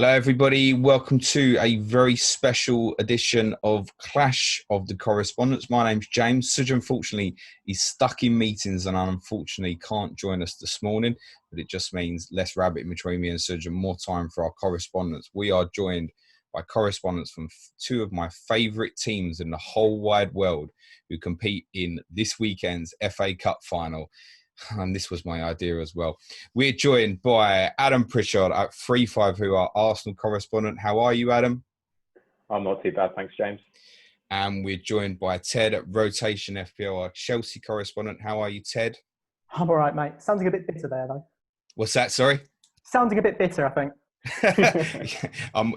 Hello, everybody. Welcome to a very special edition of Clash of the Correspondents. My name's James. Suj, unfortunately, is stuck in meetings and unfortunately can't join us this morning, but it just means less rabbiting between me and Suj and more time for our correspondents. We are joined by correspondents from two of my favourite teams in the whole wide world who compete in this weekend's FA Cup final. And this was my idea as well. We're joined by Adam Pritchard at 3-5, who are Arsenal correspondent. How are you, Adam? I'm not too bad, thanks, James. And we're joined by Ted at Rotation FPL, our Chelsea correspondent. How are you, Ted? I'm all right, mate. Sounding a bit bitter there, though. What's that, sorry? Sounding a bit bitter, I think.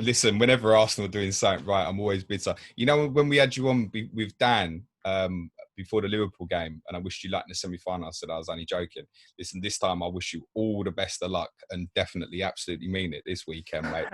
Listen, whenever Arsenal are doing something right, I'm always bitter. You know, when we had you on with Dan before the Liverpool game, and I wished you luck in the semi-final, I said I was only joking. Listen, this time I wish you all the best of luck, and definitely, absolutely mean it this weekend, mate.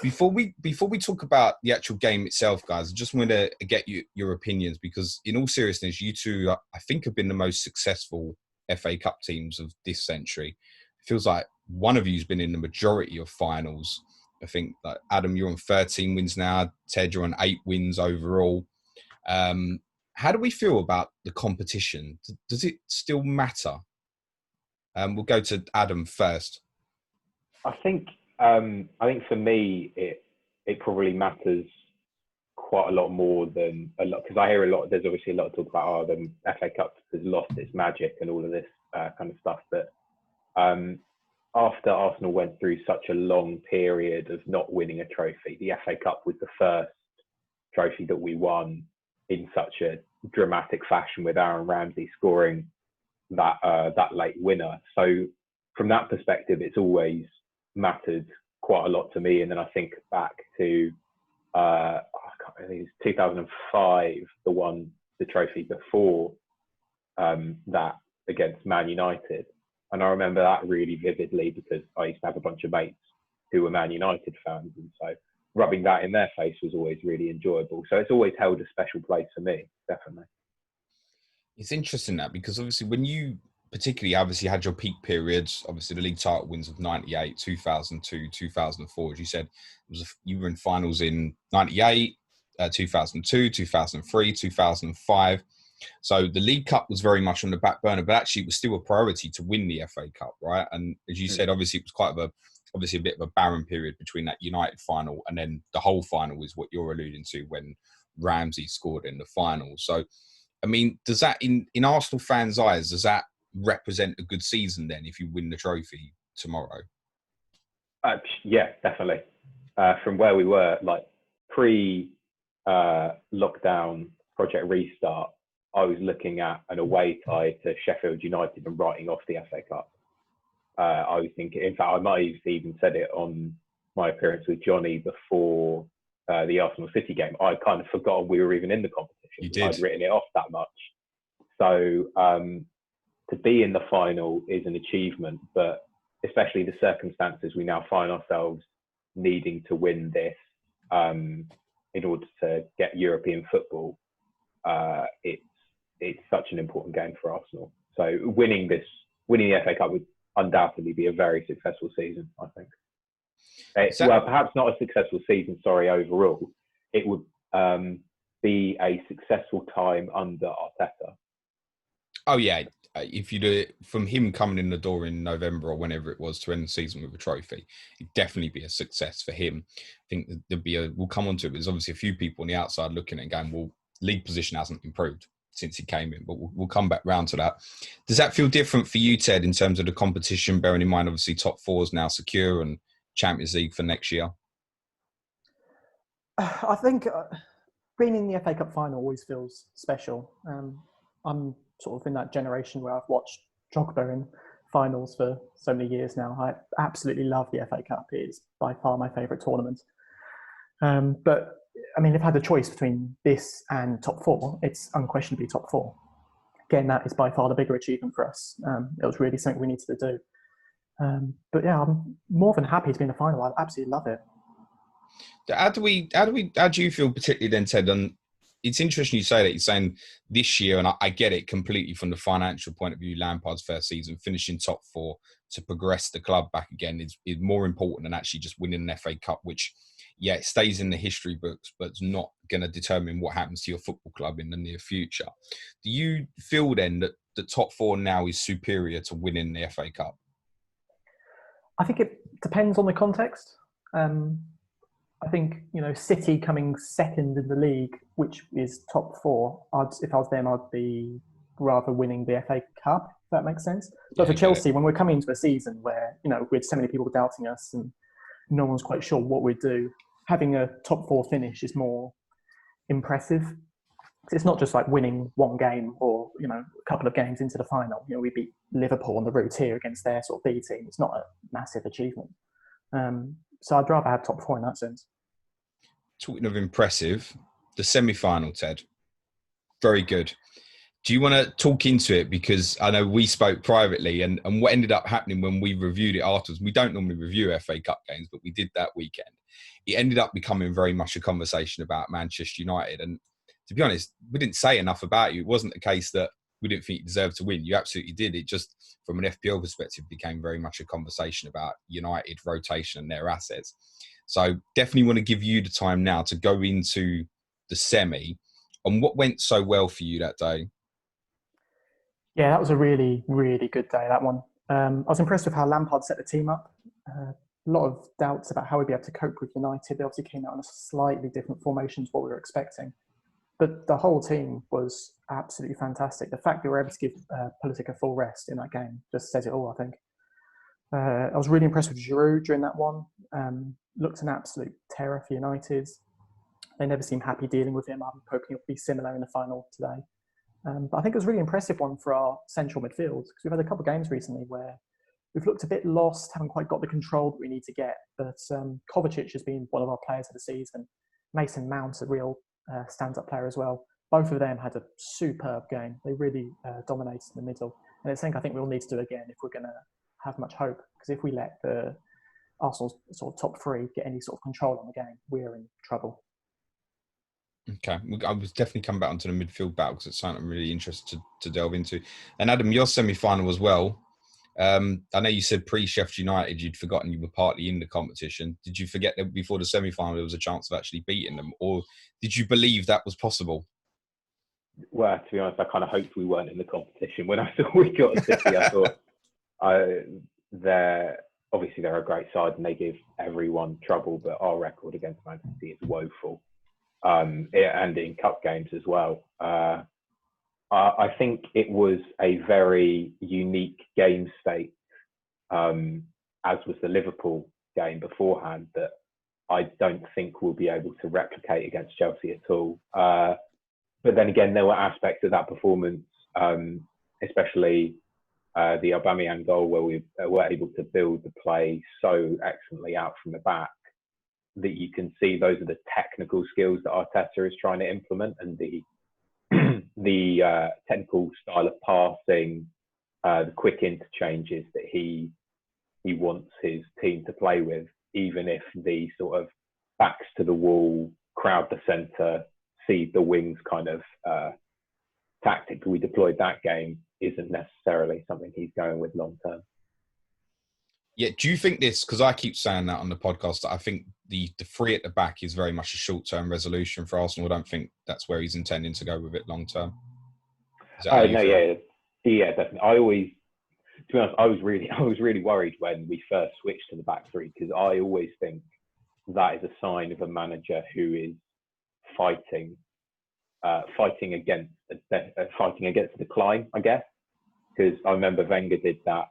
Before we talk about the actual game itself, guys, I just want to get your opinions, because in all seriousness, you two, I think, have been the most successful FA Cup teams of this century. It feels like one of you's been in the majority of finals. I think, like, Adam, you're on 13 wins now. Ted, you're on 8 wins overall. How do we feel about the competition? Does it still matter? We'll go to Adam first. I think for me, it probably matters quite a lot more than a lot, because I hear a lot. There's obviously a lot of talk about the FA Cup has lost its magic and all of this kind of stuff. But after Arsenal went through such a long period of not winning a trophy, the FA Cup was the first trophy that we won in such a dramatic fashion, with Aaron Ramsey scoring that late winner. So from that perspective, it's always mattered quite a lot to me. And then I think back to I think it was 2005, the trophy before that against Man United. And I remember that really vividly, because I used to have a bunch of mates who were Man United fans, and so rubbing that in their face was always really enjoyable. So it's always held a special place for me, definitely. It's interesting that, because obviously when you particularly obviously had your peak periods, obviously the league title wins of 98, 2002, 2004, as you said, you were in finals in 98, 2002, 2003, 2005. So the League Cup was very much on the back burner, but actually it was still a priority to win the FA Cup, right? And as you said, obviously it was obviously a bit of a barren period between that United final and then the whole final is what you're alluding to, when Ramsey scored in the final. So, I mean, does that, in Arsenal fans' eyes, does that represent a good season then if you win the trophy tomorrow? Yeah, definitely. From where we were, like pre-lockdown Project Restart, I was looking at an away tie to Sheffield United and writing off the FA Cup. I was thinking, in fact, I might have even said it on my appearance with Johnny before the Arsenal City game. I kind of forgot we were even in the competition. You did. I'd written it off that much. So to be in the final is an achievement, but especially the circumstances we now find ourselves needing to win this in order to get European football, it's such an important game for Arsenal. So winning the FA Cup would undoubtedly be a very successful season, I think. Well, perhaps not a successful season, overall. It would be a successful time under Arteta. Oh, yeah. If you do it from him coming in the door in November or whenever it was to end the season with a trophy, it'd definitely be a success for him. I think we'll come on to it, but there's obviously a few people on the outside looking at it and going, well, league position hasn't improved since he came in, but we'll come back round to that. Does that feel different for you, Ted, in terms of the competition, bearing in mind, obviously, top four is now secure and Champions League for next year? I think being in the FA Cup final always feels special. I'm sort of in that generation where I've watched Drogba in finals for so many years now. I absolutely love the FA Cup. It is by far my favourite tournament. But I mean, if I had a choice between this and top four, it's unquestionably top four. Getting that is by far the bigger achievement for us. It was really something we needed to do. But yeah, I'm more than happy to be in the final. I absolutely love it. How do you feel particularly then, Ted, on it's interesting you say that. You're saying this year, and I get it completely from the financial point of view, Lampard's first season, finishing top 4 to progress the club back again is more important than actually just winning an FA Cup, which, yeah, it stays in the history books, but it's not going to determine what happens to your football club in the near future. Do you feel then that the top 4 now is superior to winning the FA Cup? I think it depends on the context. I think, City coming second in the league, which is top 4, if I was them, I'd be rather winning the FA Cup, if that makes sense. But for Chelsea, when we're coming into a season where, with so many people doubting us and no one's quite sure what we'd do, having a top 4 finish is more impressive. It's not just like winning one game or, a couple of games into the final. We beat Liverpool on the route here against their sort of B team. It's not a massive achievement. So I'd rather have top 4 in that sense. Talking of impressive, the semi-final, Ted, very good. Do you want to talk into it? Because I know we spoke privately and what ended up happening when we reviewed it afterwards, we don't normally review FA Cup games, but we did that weekend. It ended up becoming very much a conversation about Manchester United. And to be honest, we didn't say enough about you. It wasn't the case that we didn't think you deserved to win. You absolutely did. It just, from an FPL perspective, became very much a conversation about United rotation and their assets. So definitely want to give you the time now to go into the semi. And what went so well for you that day? Yeah, that was a really, really good day, that one. I was impressed with how Lampard set the team up. A lot of doubts about how we'd be able to cope with United. They obviously came out in a slightly different formation to what we were expecting. But the whole team was absolutely fantastic. The fact that we were able to give Pulisic a full rest in that game just says it all, I think. I was really impressed with Giroud during that one. Looked an absolute terror for United. They never seem happy dealing with him. I'm hoping it'll be similar in the final today. But I think it was a really impressive one for our central midfield because we've had a couple of games recently where we've looked a bit lost, haven't quite got the control that we need to get. But Kovacic has been one of our players of the season. Mason Mount's a real stand-up player as well. Both of them had a superb game. They really dominated in the middle. And it's something I think we'll need to do again if we're going to have much hope. Because if we let the Arsenal's sort of top 3 get any sort of control on the game, we're in trouble. Okay, I was definitely coming back onto the midfield battle because it's something I'm really interested to delve into. And Adam, your semi-final as well. I know you said pre-Sheffield United you'd forgotten you were partly in the competition. Did you forget that before the semi-final there was a chance of actually beating them, or did you believe that was possible? Well, to be honest, I kind of hoped we weren't in the competition. When I saw we got City, I thought they're a great side and they give everyone trouble, but our record against Man City is woeful. And in cup games as well. I think it was a very unique game state, as was the Liverpool game beforehand, that I don't think we'll be able to replicate against Chelsea at all. But then again, there were aspects of that performance, especially the Aubameyang goal, where we were able to build the play so excellently out from the back that you can see those are the technical skills that Arteta is trying to implement, and the technical style of passing, the quick interchanges that he wants his team to play with, even if the sort of backs to the wall, crowd the centre, seed the wings kind of tactic we deployed that game isn't necessarily something he's going with long term. Yeah, do you think this, because I keep saying that on the podcast, that I think the 3 at the back is very much a short-term resolution for Arsenal. I don't think that's where he's intending to go with it long-term. Yeah, definitely. To be honest, I was really worried when we first switched to the back 3, because I always think that is a sign of a manager who is fighting against a decline, I guess. Because I remember Wenger did that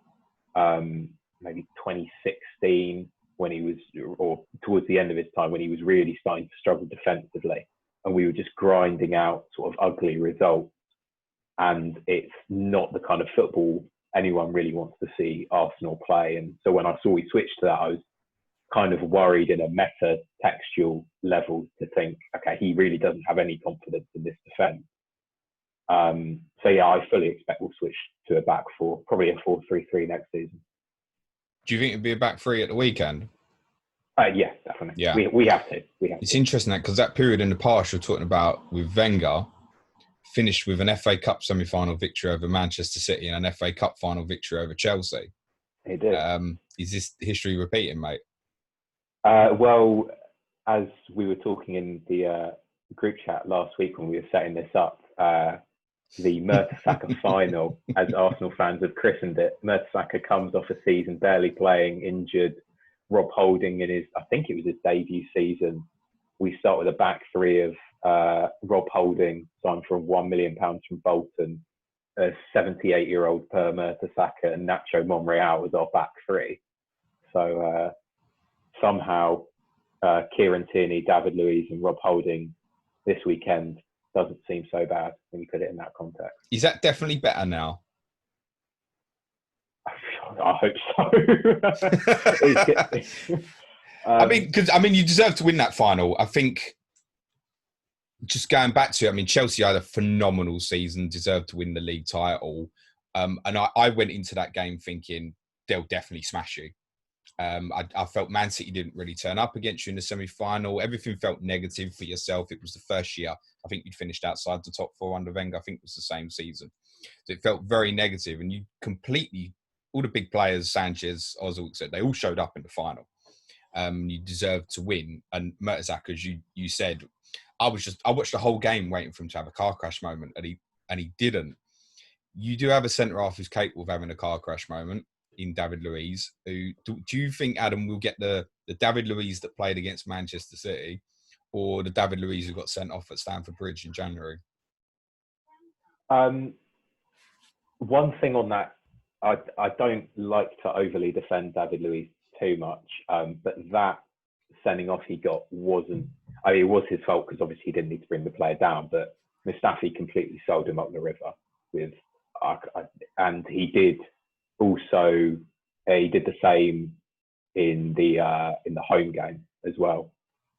maybe 2016 when he was, or towards the end of his time, when he was really starting to struggle defensively, and we were just grinding out sort of ugly results. And it's not the kind of football anyone really wants to see Arsenal play. And so when I saw we switched to that, I was kind of worried in a meta-textual level to think, okay, he really doesn't have any confidence in this defence. So yeah, I fully expect we'll switch to a back 4, probably a 4-3-3 next season. Do you think it'd be a back 3 at the weekend? Yeah, definitely. definitely. Yeah. We have to. It's interesting that because that period in the past you're talking about with Wenger finished with an FA Cup semi-final victory over Manchester City and an FA Cup final victory over Chelsea. He did. Is this history repeating, mate? Well, as we were talking in the group chat last week when we were setting this up, the Mertesacker final, as Arsenal fans have christened it, Mertesacker comes off a season barely playing, injured. Rob Holding in his, I think it was his debut season. We start with a back three of Rob Holding, signed for £1 million from Bolton, a 78-year-old Per Mertesacker, and Nacho Monreal was our back three. So somehow Kieran Tierney, David Luiz and Rob Holding this weekend doesn't seem so bad when you put it in that context. Is that definitely better now? I hope so. I mean, you deserve to win that final. I think just going back to it, I mean, Chelsea had a phenomenal season, deserved to win the league title. And I went into that game thinking they'll definitely smash you. I felt Man City didn't really turn up against you in the semi-final. Everything felt negative for yourself. It was the first year. I think you'd finished outside the top four under Wenger. I think it was the same season. So it felt very negative. And you completely, all the big players, Sanchez, Ozil, said, they all showed up in the final. You deserved to win. And Mertesacker, as you said, I watched the whole game waiting for him to have a car crash moment, and he didn't. You do have a centre-half who's capable of having a car crash moment in David Luiz. Do you think, Adam, will get the David Luiz that played against Manchester City, or the David Luiz who got sent off at Stamford Bridge in January? One thing on that, I don't like to overly defend David Luiz too much, but that sending off he got wasn't. I mean, it was his fault because obviously he didn't need to bring the player down, but Mustafi completely sold him up the river with, and he did also. He did the same in the home game as well,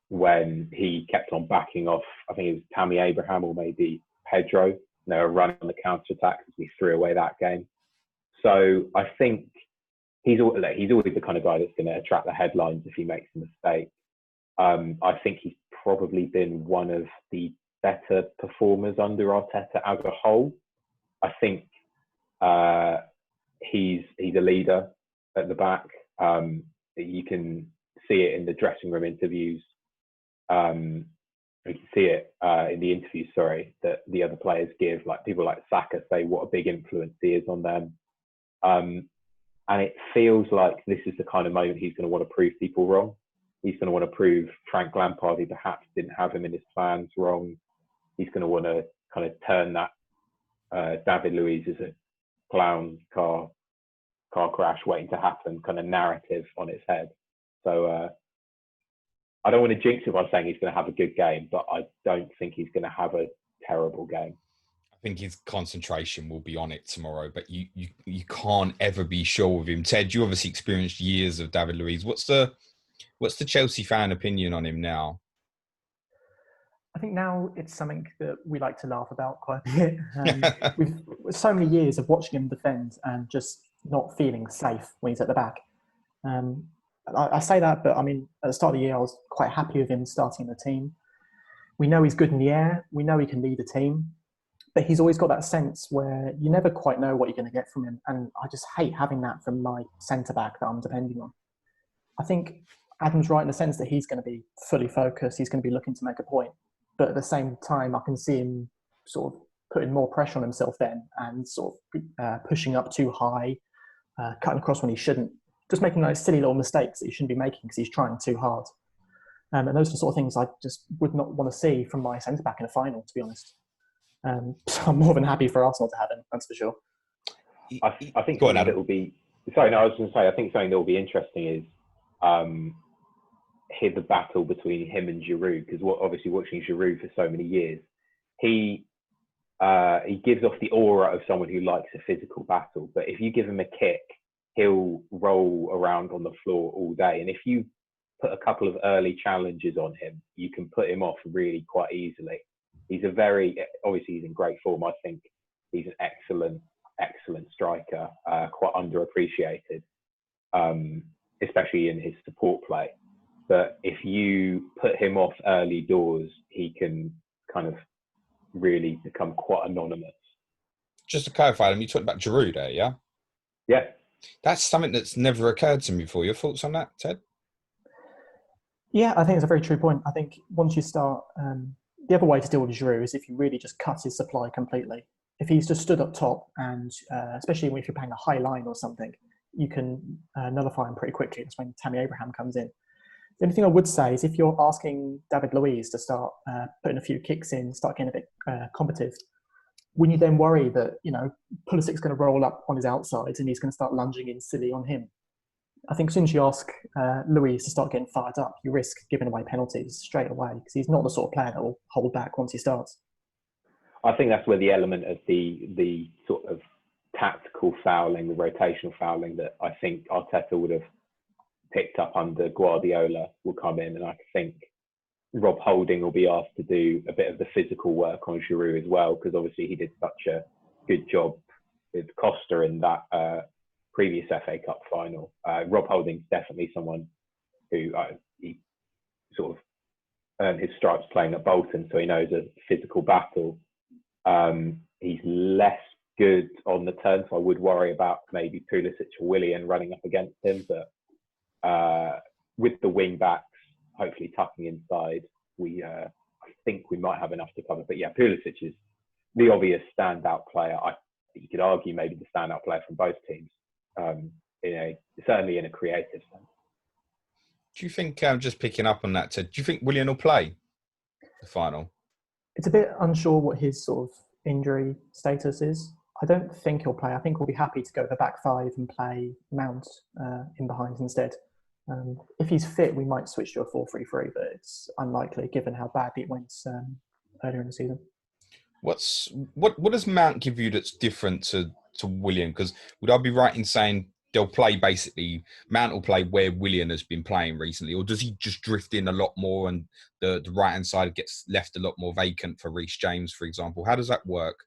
when he kept on backing off. I think it was Tammy Abraham or maybe Pedro. They were running on the counter attack as we threw away that game. So I think he's always the kind of guy that's going to attract the headlines if he makes a mistake. I think he's probably been one of the better performers under Arteta as a whole. I think he's a leader at the back. You can see it in the dressing room interviews. You can see it in the interviews, that the other players give. Like people like Saka say what a big influence he is on them. And it feels like this is the kind of moment he's going to want to prove people wrong. He's going to want to prove Frank Lampard, who perhaps didn't have him in his plans, wrong. He's going to want to kind of turn that David Luiz as a clown car crash waiting to happen kind of narrative on its head. So I don't want to jinx it by saying he's going to have a good game, but I don't think he's going to have a terrible game. I think his concentration will be on it tomorrow, but you can't ever be sure with him. Ted, you obviously experienced years of David Luiz. What's the Chelsea fan opinion on him now? I think now it's something that we like to laugh about quite a bit. We've so many years of watching him defend and just not feeling safe when he's at the back. I say that, but I mean, at the start of the year, I was quite happy with him starting the team. We know he's good in the air. We know he can lead a team. But he's always got that sense where you never quite know what you're going to get from him. And I just hate having that from my centre-back that I'm depending on. I think Adam's right in the sense that he's going to be fully focused. He's going to be looking to make a point. But at the same time, I can see him sort of putting more pressure on himself then and sort of pushing up too high, cutting across when he shouldn't. Just making those silly little mistakes that he shouldn't be making because he's trying too hard. And those are the sort of things I just would not want to see from my centre-back in a final, to be honest. So I'm more than happy for Arsenal to have him, that's for sure. I think something that will be... Sorry, no, I was going to say, I think something that will be interesting is the battle between him and Giroud, because obviously watching Giroud for so many years, he gives off the aura of someone who likes a physical battle. But if you give him a kick, he'll roll around on the floor all day. And if you put a couple of early challenges on him, you can put him off really quite easily. Obviously he's in great form. I think he's an excellent striker, quite underappreciated, especially in his support play. but if you put him off early doors, he can kind of really become quite anonymous. Just to clarify, you talked about Giroud there, yeah? Yeah. That's something that's never occurred to me before. Your thoughts on that, Ted? Yeah, I think it's a very true point. I think once you start, the other way to deal with Giroud is if you really just cut his supply completely. If he's just stood up top, and especially if you're playing a high line or something, you can nullify him pretty quickly. That's when Tammy Abraham comes in. The only thing I would say is if you're asking David Luiz to start putting a few kicks in, start getting a bit combative, when you then worry that, Pulisic's going to roll up on his outsides and he's going to start lunging in silly on him, I think as soon as you ask Luiz to start getting fired up, you risk giving away penalties straight away because he's not the sort of player that will hold back once he starts. I think that's where the element of the sort of tactical fouling, the rotational fouling that I think Arteta would have picked up under Guardiola will come in. And I think Rob Holding will be asked to do a bit of the physical work on Giroud as well, because obviously he did such a good job with Costa in that previous FA Cup final. Rob Holding's definitely someone who he sort of earned his stripes playing at Bolton, so he knows a physical battle. He's less good on the turn, so I would worry about maybe Pulisic or Willian running up against him. But with the wing backs, hopefully tucking inside, I think we might have enough to cover. But yeah, Pulisic is the obvious standout player. You could argue maybe the standout player from both teams, certainly in a creative sense. Do you think, just picking up on that, Ted, do you think Willian will play the final? It's a bit unsure what his sort of injury status is. I don't think he'll play. I think we'll be happy to go the back five and play Mount in behind instead. If he's fit, we might switch to a 4-3-3, but it's unlikely given how badly it went earlier in the season. What does Mount give you that's different to Willian? Because would I be right in saying they'll play basically, Mount will play where Willian has been playing recently, or does he just drift in a lot more and the right-hand side gets left a lot more vacant for Reece James, for example? How does that work?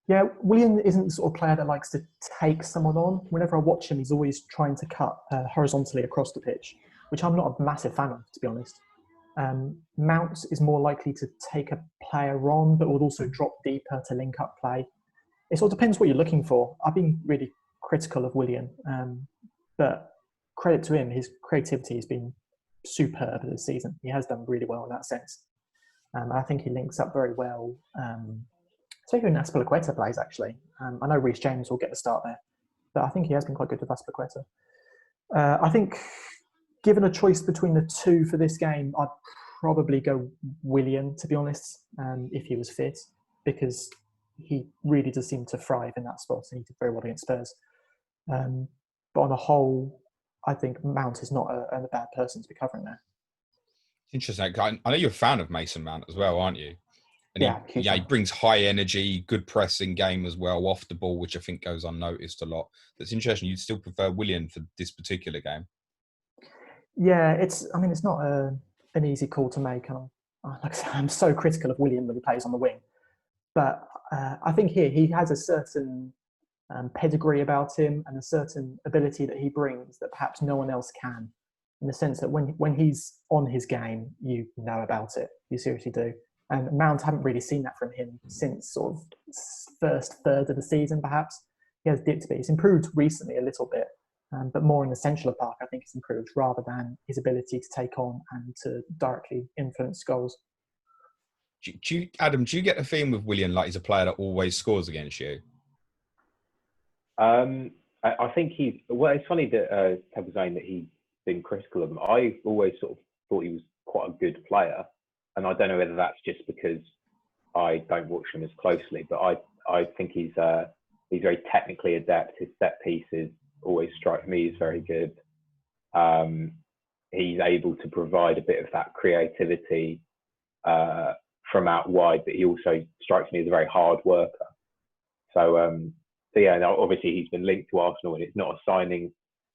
Yeah, Willian isn't the sort of player that likes to take someone on. Whenever I watch him, he's always trying to cut horizontally across the pitch, which I'm not a massive fan of, to be honest. Mount is more likely to take a player on, but would also drop deeper to link up play. It sort of depends what you're looking for. I've been really critical of Willian, but credit to him, his creativity has been superb this season. He has done really well in that sense. I think he links up very well. Especially when Azpilicueta plays, actually. I know Reece James will get the start there, but I think he has been quite good with Azpilicueta. I think, given a choice between the two for this game, I'd probably go Willian, to be honest, if he was fit, because he really does seem to thrive in that spot, and he did very well against Spurs. But on the whole, I think Mount is not a bad person to be covering there. Interesting. I know you're a fan of Mason Mount as well, aren't you? And he brings high energy, good pressing game as well, off the ball, which I think goes unnoticed a lot. That's interesting. You'd still prefer Willian for this particular game? Yeah, it's not an easy call to make. Like I said, I'm so critical of Willian when he plays on the wing. But I think here he has a certain pedigree about him and a certain ability that he brings that perhaps no one else can, in the sense that when he's on his game, you know about it. You seriously do. And Mount, haven't really seen that from him since sort of first third of the season, perhaps. He has dipped a bit. He's improved recently a little bit, but more in the central of park, I think he's improved, rather than his ability to take on and to directly influence goals. Adam, do you get the feeling with Willian like he's a player that always scores against you? I think it's funny that Ted was saying that he's been critical of him. I always sort of thought he was quite a good player. And I don't know whether that's just because I don't watch him as closely, but I think he's very technically adept. His set pieces always strike me as very good. He's able to provide a bit of that creativity from out wide, but he also strikes me as a very hard worker. So yeah, now obviously he's been linked to Arsenal, and it's not a signing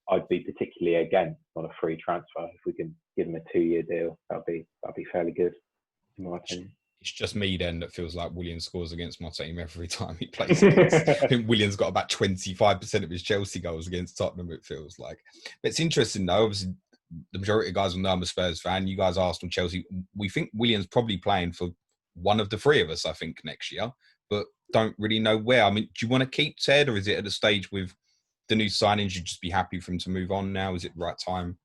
I'd be particularly against on a free transfer. If we can give him a 2-year deal, that'd be fairly good, in my opinion. It's just me then that feels like Willian scores against my team every time he plays against. I think Willian's got about 25% of his Chelsea goals against Tottenham, it feels like. But it's interesting though, obviously the majority of guys will know I'm a Spurs fan. You guys, Arsenal, Chelsea. We think William's probably playing for one of the three of us, I think, next year, but don't really know where. I mean, do you want to keep Ted, or is it at a stage with the new signings, you'd just be happy for him to move on now? Is it the right time?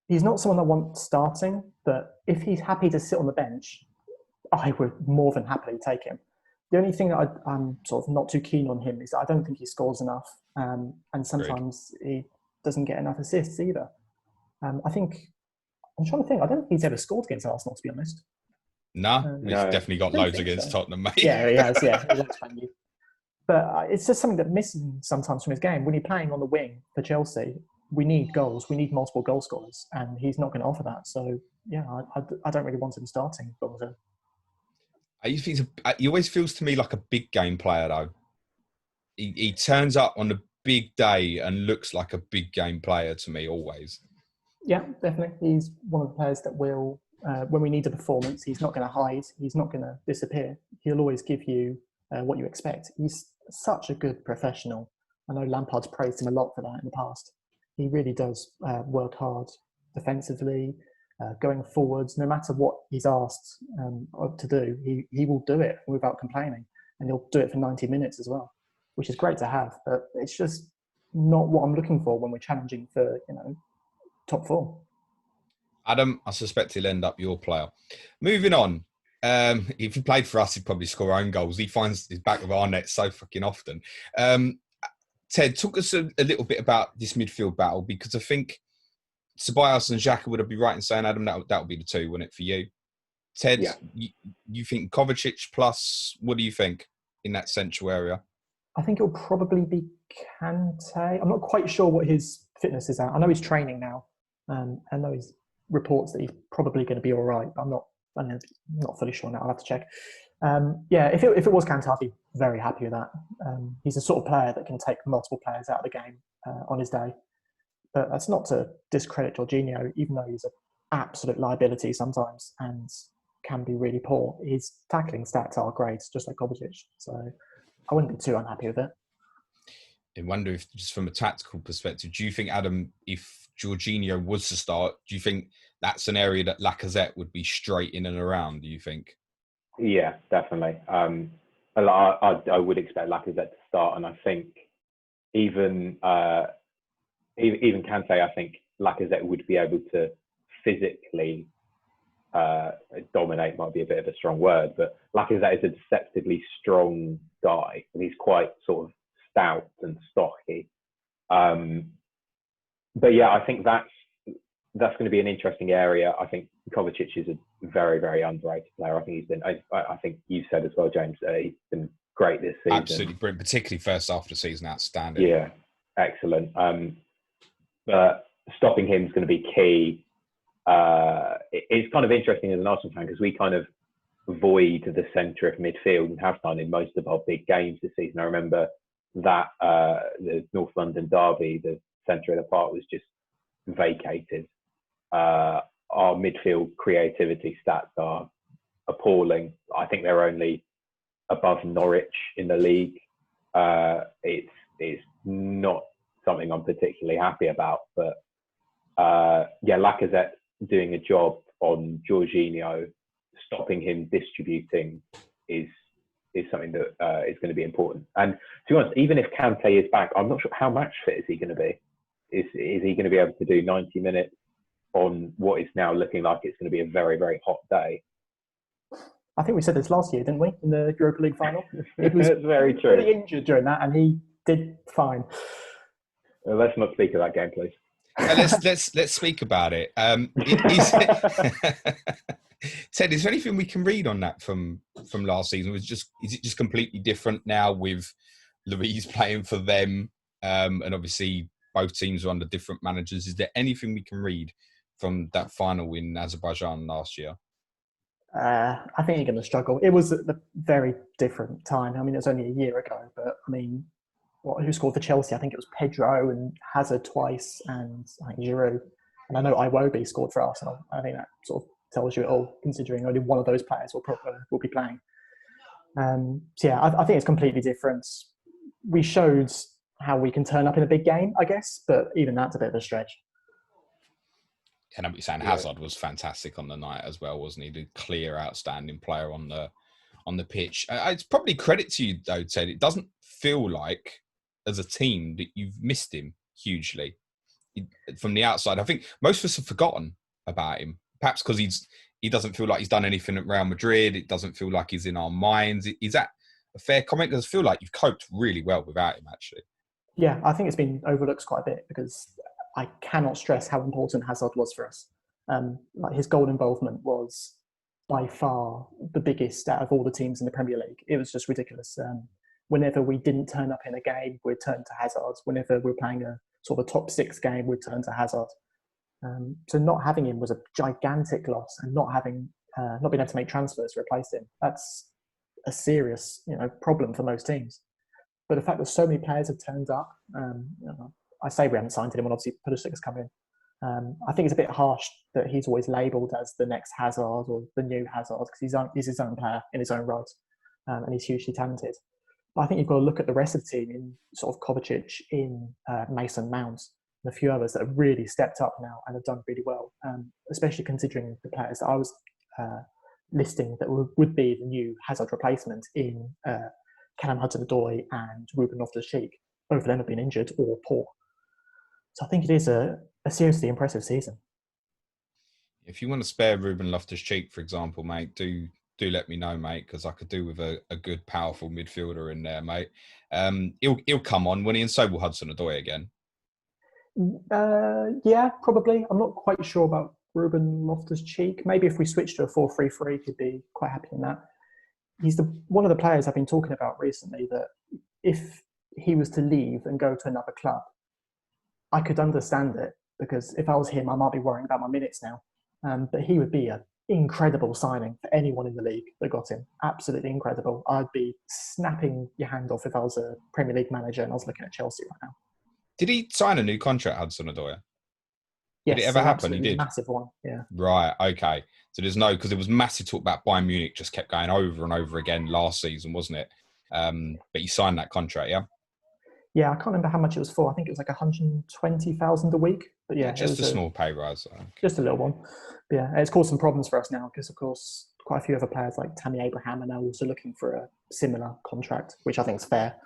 He's not someone I want starting, but if he's happy to sit on the bench, I would more than happily take him. The only thing that I'm sort of not too keen on him is that I don't think he scores enough, and sometimes he doesn't get enough assists either. I'm trying to think. I don't think he's ever scored against Arsenal, to be honest. No, he's definitely got loads against Tottenham, mate. Yeah, he has. Yeah, but it's just something that missing sometimes from his game. When you're playing on the wing for Chelsea, we need goals. We need multiple goal scorers, and he's not going to offer that. So yeah, I don't really want him starting. He always feels to me like a big game player, though. He turns up on the big day and looks like a big game player to me, always. Yeah, definitely. He's one of the players that will, when we need a performance, he's not going to hide. He's not going to disappear. He'll always give you what you expect. He's such a good professional. I know Lampard's praised him a lot for that in the past. He really does work hard defensively, going forwards. No matter what he's asked to do, he will do it without complaining. And he'll do it for 90 minutes as well, which is great to have. But it's just not what I'm looking for when we're challenging for, top four. Adam, I suspect he'll end up your player. Moving on. If he played for us, he'd probably score own goals. He finds his back of our net so fucking often. Ted, talk us a little bit about this midfield battle, because I think Ceballos and Xhaka would be right in saying, Adam, that would be the two, wouldn't it, for you? Ted, yeah. You think Kovacic plus, what do you think in that central area? I think it'll probably be Kante. I'm not quite sure what his fitness is at. I know he's training now. I know he's reports that he's probably going to be all right, but I'm not fully sure now. I'll have to check. If it was Kante, I'd be very happy with that. He's the sort of player that can take multiple players out of the game on his day. But that's not to discredit Jorginho, even though he's an absolute liability sometimes and can be really poor. His tackling stats are great, just like Kovacic. So I wouldn't be too unhappy with it. I wonder if, just from a tactical perspective, do you think, Adam, if Jorginho was to start, do you think that's an area that Lacazette would be straight in and around, do you think? Yeah, definitely. I would expect Lacazette to start, and I think even Kante, I think Lacazette would be able to physically dominate, might be a bit of a strong word, but Lacazette is a deceptively strong guy, and he's quite sort of stout and stocky. But yeah, I think that's going to be an interesting area. I think Kovacic is a very, very underrated player. I think he's been, I think you said as well, James, he's been great this season. Absolutely brilliant, particularly first half of the season, outstanding. Yeah, excellent. But stopping him is going to be key. It's kind of interesting as an Arsenal fan, because we kind of void the centre of midfield and have done in most of our big games this season. I remember that the North London derby, the centre of the park was just vacated. Our midfield creativity stats are appalling. I think they're only above Norwich in the league. It's not something I'm particularly happy about, but Lacazette doing a job on Jorginho, stopping him distributing is something that is going to be important. And to be honest, even if Kante is back, I'm not sure how match fit is he going to be. Is he going to be able to do 90 minutes on what is now looking like it's going to be a very, very hot day? I think we said this last year, didn't we, in the Europa League final? It was very true. Really injured during that, and he did fine. Well, let's not speak of that game, please. Let's speak about it. Ted, is there anything we can read on that from last season? Is it just completely different now with Louise playing for them, and obviously both teams are under different managers? Is there anything we can read from that final in Azerbaijan last year? I think you're going to struggle. It was a very different time. I mean, it was only a year ago, but I mean, who scored for Chelsea? I think it was Pedro and Hazard twice, and I think Giroud. And I know Iwobi scored for Arsenal. I think that sort of tells you it all, considering only one of those players will be playing. I think it's completely different. We showed how we can turn up in a big game, I guess, but even that's a bit of a stretch. can I be saying Yeah. Hazard was fantastic on the night as well, wasn't he? The clear, outstanding player on the pitch. It's probably credit to you though, Ted. It doesn't feel like as a team that you've missed him hugely from the outside. I think most of us have forgotten about him, perhaps because he doesn't feel like he's done anything at Real Madrid. It doesn't feel like he's in our minds. Is that a fair comment? Does it feel like you've coped really well without him, actually? Yeah, I think it's been overlooked quite a bit because I cannot stress how important Hazard was for us. Like his goal involvement was by far the biggest out of all the teams in the Premier League. It was just ridiculous. Whenever we didn't turn up in a game, we'd turn to Hazard. Whenever we were playing a sort of a top 6 game, we'd turn to Hazard. So not having him was a gigantic loss, and not being able to make transfers to replace him, that's a serious problem for most teams. But the fact that so many players have turned up, I say we haven't signed anyone, obviously Pulisic's come in. I think it's a bit harsh that he's always labelled as the next Hazard or the new Hazard, because he's his own player in his own right, and he's hugely talented. But I think you've got to look at the rest of the team in sort of Kovacic, in Mason Mount, and a few others that have really stepped up now and have done really well, especially considering the players that I was listing that would be the new Hazard replacement in Callum Hudson-Odoi and Ruben Loftus-Cheek. Both of them have been injured or poor. So I think it is a seriously impressive season. If you want to spare Ruben Loftus-Cheek, for example, mate, do let me know, mate, because I could do with a good, powerful midfielder in there, mate. He'll come on, won't he? And so will Hudson-Odoi again. Yeah, probably. I'm not quite sure about Ruben Loftus-Cheek. Maybe if we switch to a 4-3-3, he'd be quite happy in that. He's one of the players I've been talking about recently that if he was to leave and go to another club, I could understand it, because if I was him, I might be worrying about my minutes now. But he would be an incredible signing for anyone in the league that got him. Absolutely incredible. I'd be snapping your hand off if I was a Premier League manager and I was looking at Chelsea right now. Did he sign a new contract, Hudson-Odoi? Yes, did it ever happen? He did. Massive one, yeah. Right, okay. So there's no, because there was massive talk about Bayern Munich just kept going over and over again last season, wasn't it? But he signed that contract, yeah? Yeah, I can't remember how much it was for. I think it was like 120,000 a week. But yeah, just a small pay rise. Okay. Just a little one. But yeah, it's caused some problems for us now because, of course, quite a few other players like Tammy Abraham are now also looking for a similar contract, which I think is fair.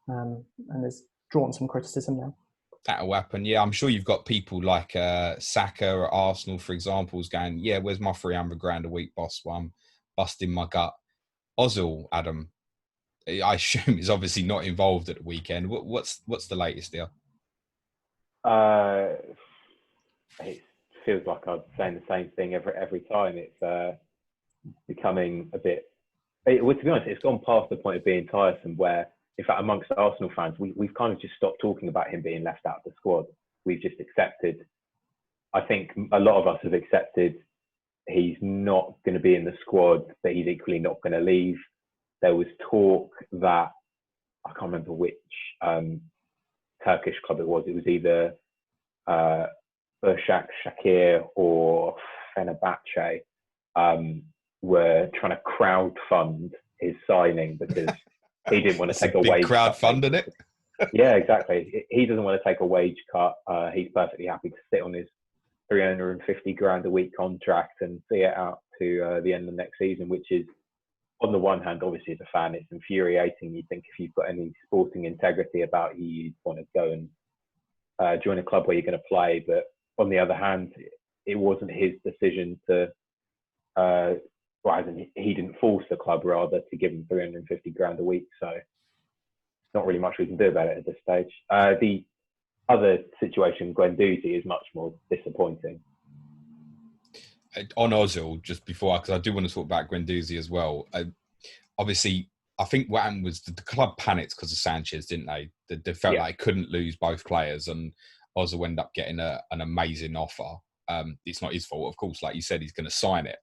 And there's drawn some criticism now. That'll happen. Yeah, I'm sure you've got people like Saka at Arsenal, for example, who's going, yeah, where's my 300 grand a week, boss? Well, I'm busting my gut. Ozil, Adam, I assume is obviously not involved at the weekend. What's the latest here? It feels like I'm saying the same thing every time. It's becoming a bit. Well, to be honest, it's gone past the point of being tiresome. Where, in fact, amongst Arsenal fans, we've kind of just stopped talking about him being left out of the squad. We've just accepted. I think a lot of us have accepted he's not going to be in the squad, but he's equally not going to leave. There was talk that I can't remember which Turkish club it was. It was either Başak Şakir or Fenerbahce were trying to crowdfund his signing because he didn't want to take a wage cut. Crowdfunding it? Yeah, exactly. He doesn't want to take a wage cut. He's perfectly happy to sit on his 350 grand a week contract and see it out to the end of next season, which is, on the one hand, obviously as a fan, it's infuriating. You think if you've got any sporting integrity about you, you'd want to go and join a club where you're going to play. But on the other hand, it wasn't his decision to, he didn't force the club rather to give him 350 grand a week. So not really much we can do about it at this stage. The other situation, Guendouzi, is much more disappointing. On Ozil, just before, because I do want to talk about Guendouzi as well. Obviously, I think what happened was the club panicked because of Sanchez, didn't they? They felt like they couldn't lose both players, and Ozil ended up getting an amazing offer. It's not his fault, of course. Like you said, he's going to sign it.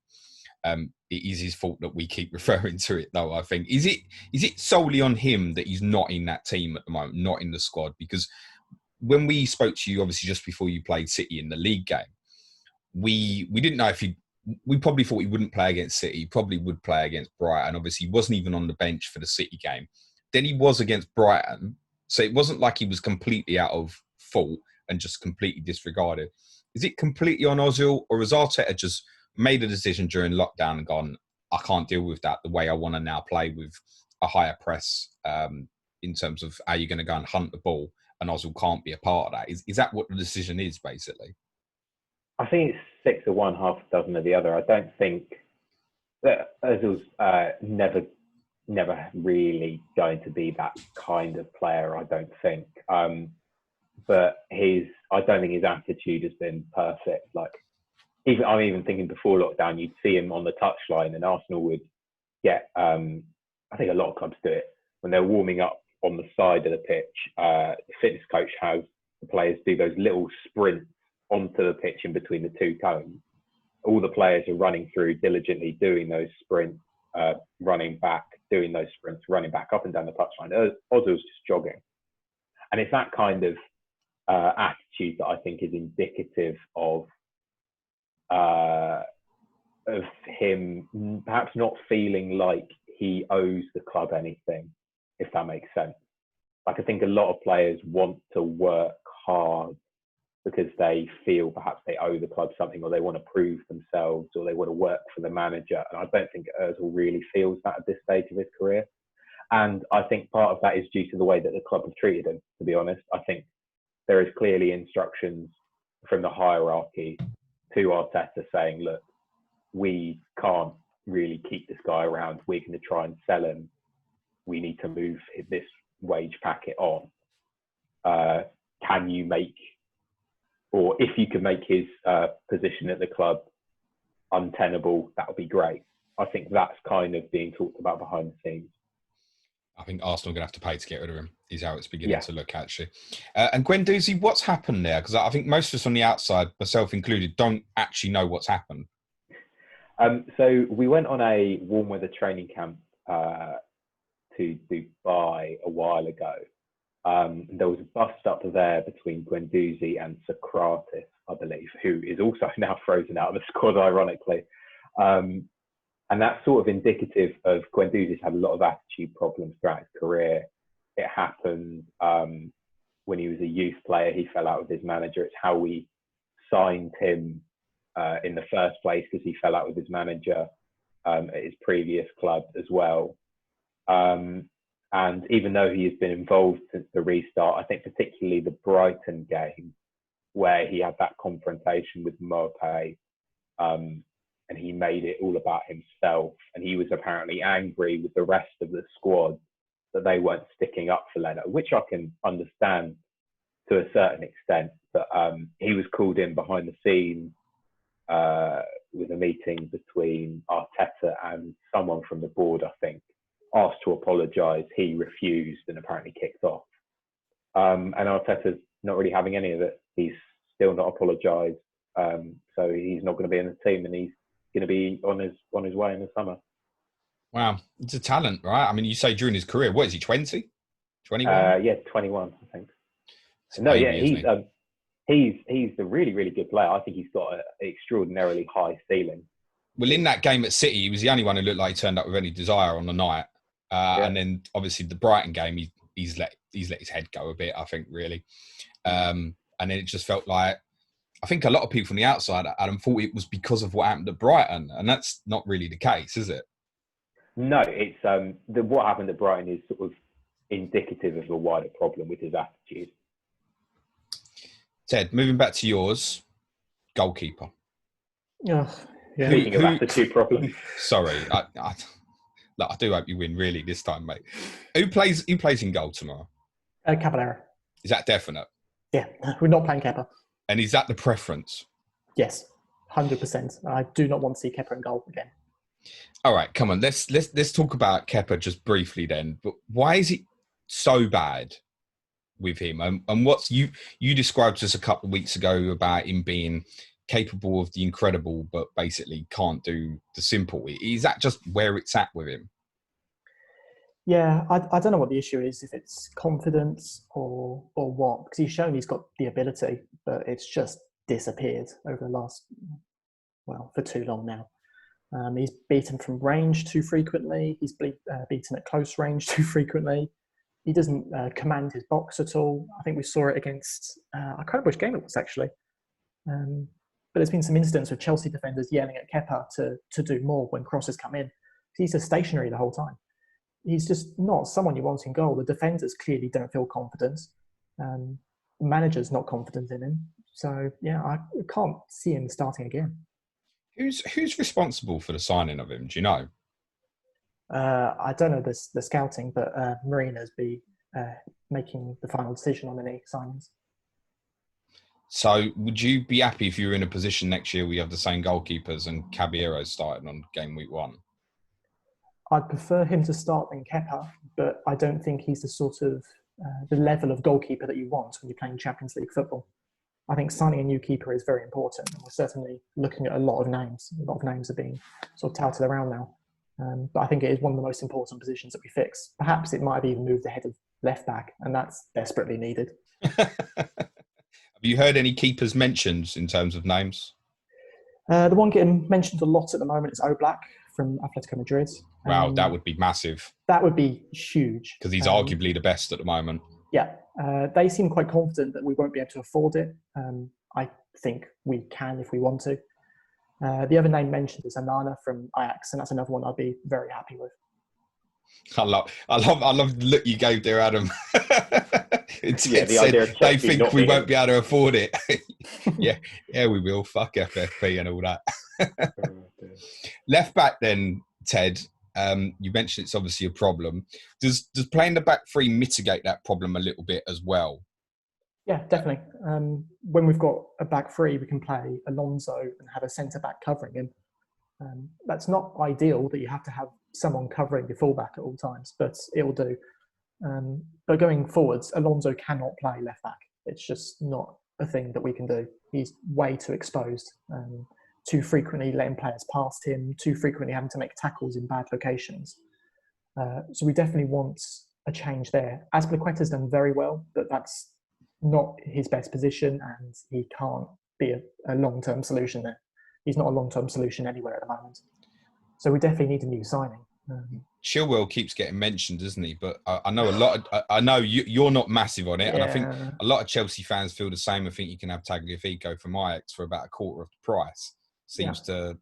It is his fault that we keep referring to it, though, I think. Is it solely on him that he's not in that team at the moment, not in the squad? Because when we spoke to you, obviously, just before you played City in the league game, we didn't know if we probably thought he wouldn't play against City. He probably would play against Brighton. Obviously, he wasn't even on the bench for the City game. Then he was against Brighton. So it wasn't like he was completely out of fault. and just completely disregarded. Is it completely on Ozil, or has Arteta just made a decision during lockdown and gone, I can't deal with that the way I want to now play with a higher press in terms of how you're going to go and hunt the ball, and Ozil can't be a part of that? Is that what the decision is, basically? I think it's 6 of one, half a dozen of the other. I don't think that Ozil's never really going to be that kind of player, I don't think. But I don't think his attitude has been perfect. Like, I'm even thinking before lockdown, you'd see him on the touchline, and Arsenal would get, I think a lot of clubs do it, when they're warming up on the side of the pitch, the fitness coach has the players do those little sprints onto the pitch in between the two cones. All the players are running through diligently, doing those sprints, running back, doing those sprints, running back up and down the touchline. Ozil's just jogging. And it's that kind of attitude that I think is indicative of him perhaps not feeling like he owes the club anything, if that makes sense. Like, I think a lot of players want to work hard because they feel perhaps they owe the club something, or they want to prove themselves, or they want to work for the manager. And I don't think Ozil really feels that at this stage of his career. And I think part of that is due to the way that the club have treated him, to be honest. I think there is clearly instructions from the hierarchy to Arteta saying, look, we can't really keep this guy around. We're going to try and sell him. We need to move this wage packet on. Can you make, or if you can make his position at the club untenable, that would be great. I think that's kind of being talked about behind the scenes. I think Arsenal are going to have to pay to get rid of him, is how it's beginning to look, actually. And Guendouzi, what's happened there? Because I think most of us on the outside, myself included, don't actually know what's happened. So we went on a warm weather training camp to Dubai a while ago. There was a bust up there between Guendouzi and C.O.T.C, I believe, who is also now frozen out of the squad, ironically. And that's sort of indicative of Guendouzi's had a lot of attitude problems throughout his career. It happened when he was a youth player. He fell out with his manager. It's how we signed him in the first place, because he fell out with his manager at his previous club as well. And even though he has been involved since the restart, I think particularly the Brighton game, where he had that confrontation with Mopé, and he made it all about himself. And he was apparently angry with the rest of the squad that they weren't sticking up for Leno, which I can understand to a certain extent. But he was called in behind the scenes with a meeting between Arteta and someone from the board, I think, asked to apologise. He refused and apparently kicked off. And Arteta's not really having any of it. He's still not apologised. So he's not going to be in the team, and he's going to be on his way in the summer. Wow. It's a talent, right? I mean, you say during his career, what is he, 20? 21? Yeah, 21, I think. No, yeah, he's a really, really good player. I think he's got an extraordinarily high ceiling. Well, in that game at City, he was the only one who looked like he turned up with any desire on the night. And then, obviously, the Brighton game, he's let his head go a bit, I think, really. And then it just felt like, I think a lot of people from the outside, Adam, thought it was because of what happened at Brighton, and that's not really the case, is it? No, it's what happened at Brighton is sort of indicative of a wider problem with his attitude. Ted, moving back to yours, goalkeeper. Yeah. Speaking of attitude problems. Sorry, I do hope you win really this time, mate. Who plays in goal tomorrow? Caballero. Is that definite? Yeah, we're not playing Kepa. And is that the preference? Yes, 100%. I do not want to see Kepa in goal again. All right, come on. Let's talk about Kepa just briefly then. But why is it so bad with him? And what's you described to us a couple of weeks ago about him being capable of the incredible, but basically can't do the simple. Is that just where it's at with him? Yeah, I don't know what the issue is, if it's confidence or what, because he's shown he's got the ability, but it's just disappeared over the last, for too long now. He's beaten from range too frequently. He's beaten at close range too frequently. He doesn't command his box at all. I think we saw it against, I can't remember which game it was actually. But there's been some incidents with Chelsea defenders yelling at Kepa to do more when crosses come in. He's just stationary the whole time. He's just not someone you want in goal. The defenders clearly don't feel confident. The manager's not confident in him. So, yeah, I can't see him starting again. Who's responsible for the signing of him? Do you know? I don't know the scouting, but Marina's be making the final decision on any signings. So would you be happy if you were in a position next year where you have the same goalkeepers and Caballero starting on game week 1? I'd prefer him to start than Kepa, but I don't think he's the sort of the level of goalkeeper that you want when you're playing Champions League football. I think signing a new keeper is very important, and we're certainly looking at a lot of names. A lot of names are being sort of touted around now. But I think it is one of the most important positions that we fix. Perhaps it might have even moved ahead of left back, and that's desperately needed. Have you heard any keepers mentioned in terms of names? The one getting mentioned a lot at the moment is Oblak from Atletico Madrid. Wow, that would be massive. That would be huge. Because he's arguably the best at the moment. Yeah, they seem quite confident that we won't be able to afford it. I think we can if we want to. The other name mentioned is Anana from Ajax, and that's another one I'd be very happy with. I love the look you gave there, Adam. The idea of they think we won't be able to afford it. yeah, we will. Fuck FFP and all that. Left back then, Ted. You mentioned it's obviously a problem. Does playing the back three mitigate that problem a little bit as well? Yeah, definitely. When we've got a back three, we can play Alonso and have a centre back covering him. That's not ideal that you have to have someone covering your fullback at all times, but it will do. But going forwards, Alonso cannot play left back. It's just not a thing that we can do. He's way too exposed. Too frequently letting players past him, too frequently having to make tackles in bad locations. So we definitely want a change there. Azpilicueta's done very well, but that's not his best position, and he can't be a long-term solution there. He's not a long-term solution anywhere at the moment. So we definitely need a new signing. Chilwell keeps getting mentioned, doesn't he? But I know a lot. I know you're not massive on it, and I think a lot of Chelsea fans feel the same. I think you can have Tagliafico from Ajax for about a quarter of the price. Seems to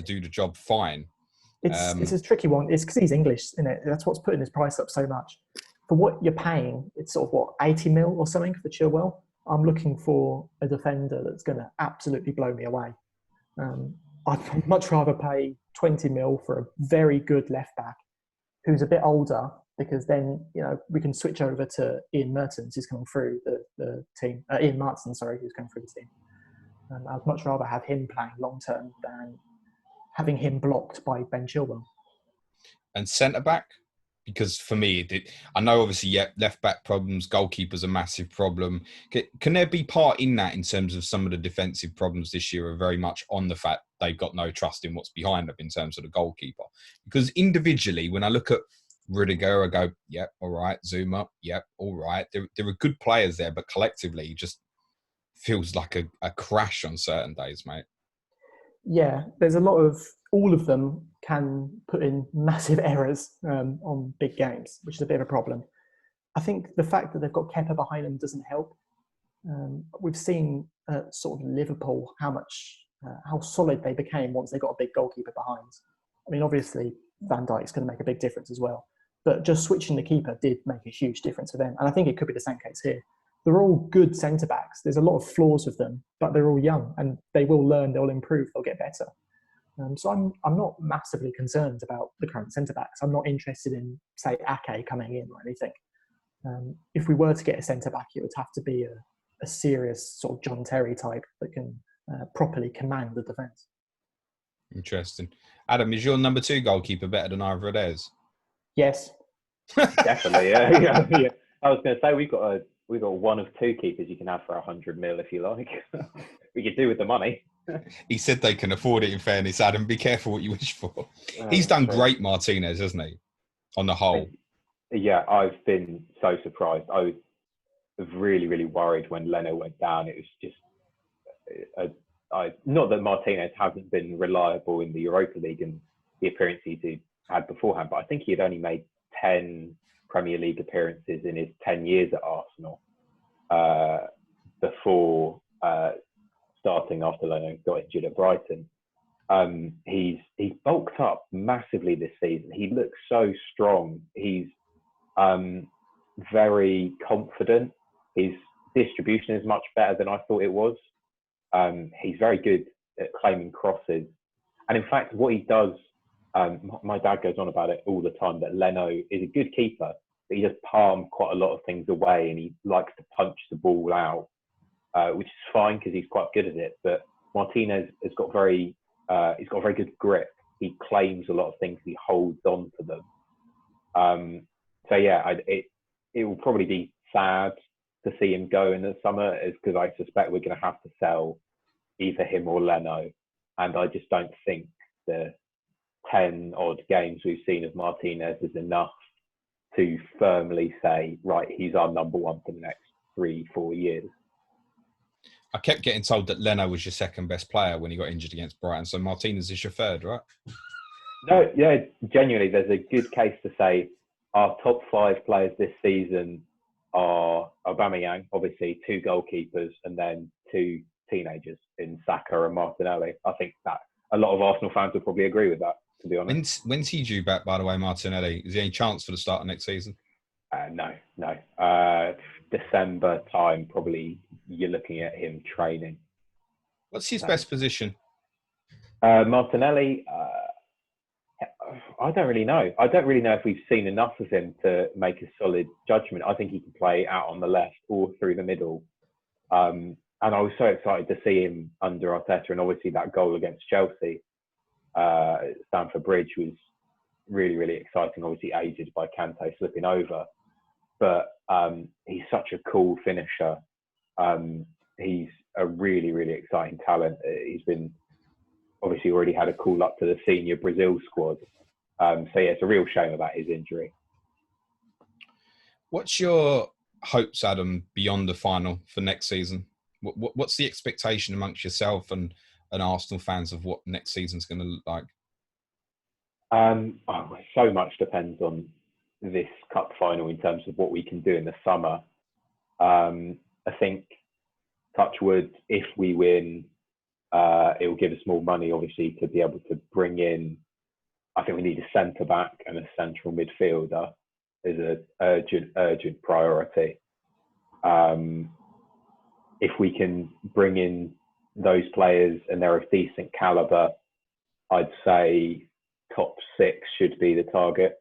do the job fine. It's a tricky one. It's because he's English, isn't it? That's what's putting his price up so much. For what you're paying, it's sort of 80 mil or something for Chilwell. I'm looking for a defender that's going to absolutely blow me away. I'd much rather pay 20 mil for a very good left back who's a bit older, because then we can switch over to Ian Mertens, who's coming through the team. Ian Martin, sorry, who's coming through the team. I'd much rather have him playing long term than having him blocked by Ben Chilwell. And centre back, because for me, I know obviously left back problems, goalkeeper's a massive problem. Can there be part in that in terms of some of the defensive problems this year are very much on the fact they've got no trust in what's behind them in terms of the goalkeeper? Because individually, when I look at Rudiger, I go, yeah, all right. Zuma, yeah, all right. There are good players there, but collectively, it just feels like a crash on certain days, mate. Yeah, there's a lot of, all of them can put in massive errors on big games, which is a bit of a problem. I think the fact that they've got Kepa behind them doesn't help. We've seen sort of Liverpool, how solid they became once they got a big goalkeeper behind. I mean, obviously, Van Dijk's going to make a big difference as well. But just switching the keeper did make a huge difference for them. And I think it could be the same case here. They're all good centre-backs. There's a lot of flaws with them, but they're all young and they will learn, they'll improve, they'll get better. So I'm not massively concerned about the current centre-backs. I'm not interested in, say, Ake coming in or anything. If we were to get a centre-back, it would have to be a serious sort of John Terry type that can properly command the defence. Interesting. Adam, is your number 2 goalkeeper better than either of theirs? Yes. Definitely, yeah. I was going to say, we've got one of 2 keepers you can have for 100 mil if you like. We could do with the money. He said they can afford it, in fairness, Adam. Be careful what you wish for. He's done great, Martinez, hasn't he? On the whole. Yeah, I've been so surprised. I was really, really worried when Leno went down. It was just... not that Martinez hasn't been reliable in the Europa League and the appearances he had beforehand, but I think he had only made 10 Premier League appearances in his 10 years at Arsenal before starting after Leno got injured at Brighton. He's bulked up massively this season. He looks so strong. He's very confident. His distribution is much better than I thought it was. He's very good at claiming crosses. And in fact, what he does, my dad goes on about it all the time, that Leno is a good keeper, but he does palm quite a lot of things away, and he likes to punch the ball out, which is fine because he's quite good at it. But Martinez has got he's got a very good grip. He claims a lot of things. He holds on to them. So yeah, it will probably be sad to see him go in the summer, is because I suspect we're going to have to sell either him or Leno. And I just don't think the 10 odd games we've seen of Martinez is enough to firmly say, right, he's our number one for the next 3-4 years. I kept getting told that Leno was your second best player when he got injured against Brighton. So Martinez is your third, right? No, yeah, genuinely, there's a good case to say our top 5 players this season are Aubameyang, obviously 2 goalkeepers, and then 2 teenagers in Saka and Martinelli. I think that a lot of Arsenal fans would probably agree with that, to be honest. When's he due back, by the way, Martinelli? Is there any chance for the start of next season? No. December time, probably you're looking at him training. What's his best position? Martinelli, I don't really know. I don't really know if we've seen enough of him to make a solid judgment. I think he can play out on the left or through the middle. And I was so excited to see him under Arteta. And obviously that goal against Chelsea at Stamford Bridge was really, really exciting. Obviously aided by Kante slipping over. But he's such a cool finisher. He's a really, really exciting talent. He's been obviously already had a call up to the senior Brazil squad. So yeah, it's a real shame about his injury. What's your hopes, Adam, beyond the final for next season? What's the expectation amongst yourself and Arsenal fans of what next season's going to look like? So much depends on this cup final in terms of what we can do in the summer. I think, touch wood, if we win, it will give us more money, obviously, to be able to bring in. I think we need a centre back and a central midfielder is an urgent priority. If we can bring in those players and they're of decent calibre, I'd say top 6 should be the target.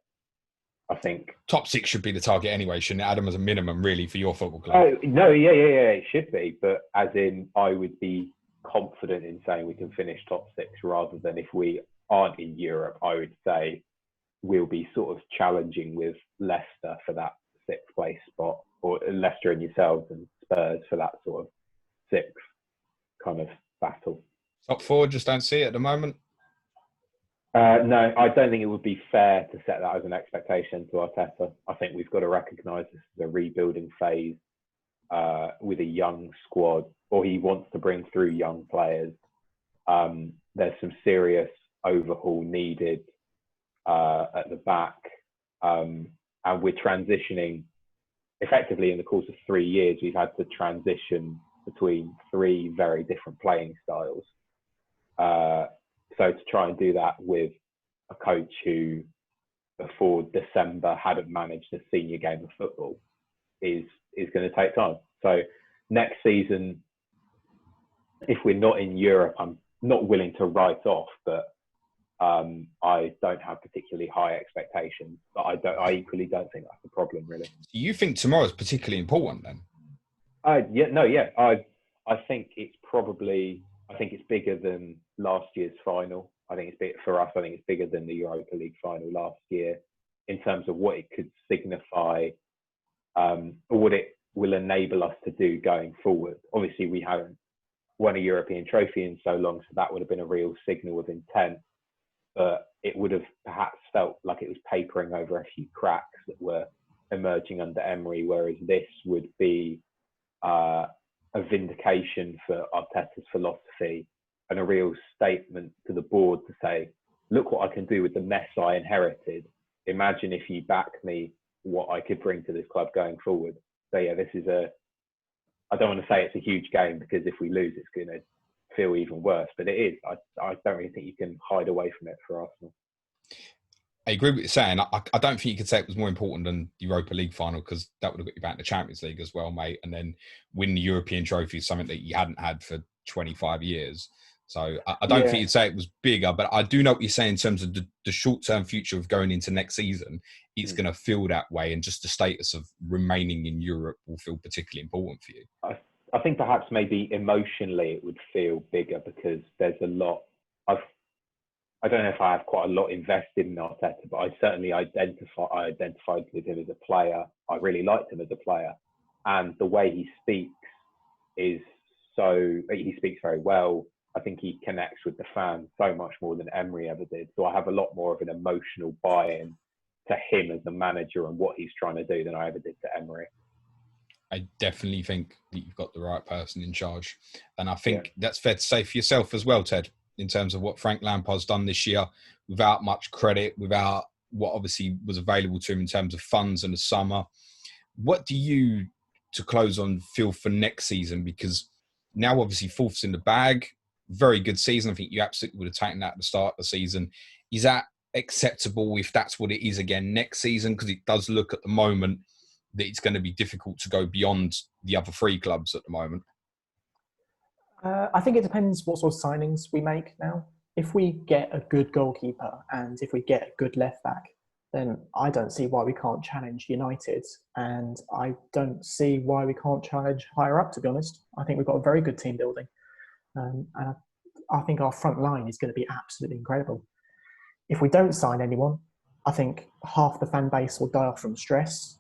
I think top 6 should be the target anyway, shouldn't it, Adam, as a minimum, really, for your football club? Oh, no, yeah, it should be. But as in, I would be confident in saying we can finish top 6 rather than if we aren't in Europe, I would say we'll be sort of challenging with Leicester for that 6th place spot, or Leicester and yourselves and Spurs for that sort of 6th kind of battle. Top 4, just don't see it at the moment? No, I don't think it would be fair to set that as an expectation to Arteta. I think we've got to recognise this as a rebuilding phase with a young squad, or he wants to bring through young players. There's some serious overhaul needed at the back, and we're transitioning effectively in the course of 3 years. We've had to transition between 3 very different playing styles. So to try and do that with a coach who before December hadn't managed a senior game of football is going to take time. So next season, if we're not in Europe, I'm not willing to write off, but I don't have particularly high expectations. But I equally don't think that's a problem, really. You think tomorrow's particularly important then? I think it's probably. I think it's bigger than last year's final. I think it's big for us. I think it's bigger than the Europa League final last year in terms of what it could signify, or what it will enable us to do going forward. Obviously, we haven't won a European trophy in so long, so that would have been a real signal of intent. But it would have perhaps felt like it was papering over a few cracks that were emerging under Emery, whereas this would be a vindication for Arteta's philosophy and a real statement to the board to say, look what I can do with the mess I inherited. Imagine if you back me what I could bring to this club going forward. So yeah, this is I don't want to say it's a huge game, because if we lose, it's going to feel even worse. But it is. I don't really think you can hide away from it for Arsenal. I agree with what you're saying. I don't think you could say it was more important than the Europa League final, because that would have got you back in the Champions League as well, mate. And then win the European trophy is something that you hadn't had for 25 years. So I don't think you'd say it was bigger, but I do know what you're saying in terms of the short-term future of going into next season. It's going to feel that way, and just the status of remaining in Europe will feel particularly important for you. I think perhaps maybe emotionally it would feel bigger, because there's a lot. I don't know if I have quite a lot invested in Arteta, but I certainly identified with him as a player. I really liked him as a player, and the way he speaks he speaks very well. I think he connects with the fans so much more than Emery ever did. So I have a lot more of an emotional buy-in to him as a manager and what he's trying to do than I ever did to Emery. I definitely think that you've got the right person in charge. And I think that's fair to say for yourself as well, Ted, in terms of what Frank Lampard's done this year, without much credit, without what obviously was available to him in terms of funds in the summer. What do you, to close on, feel for next season? Because now obviously fourth's in the bag. Very good season. I think you absolutely would have taken that at the start of the season. Is that acceptable if that's what it is again next season? Because it does look at the moment that it's going to be difficult to go beyond the other three clubs at the moment. I think it depends what sort of signings we make now. If we get a good goalkeeper and if we get a good left back, then I don't see why we can't challenge United. And I don't see why we can't challenge higher up, to be honest. I think we've got a very good team building. And I think our front line is going to be absolutely incredible. If we don't sign anyone, I think half the fan base will die off from stress.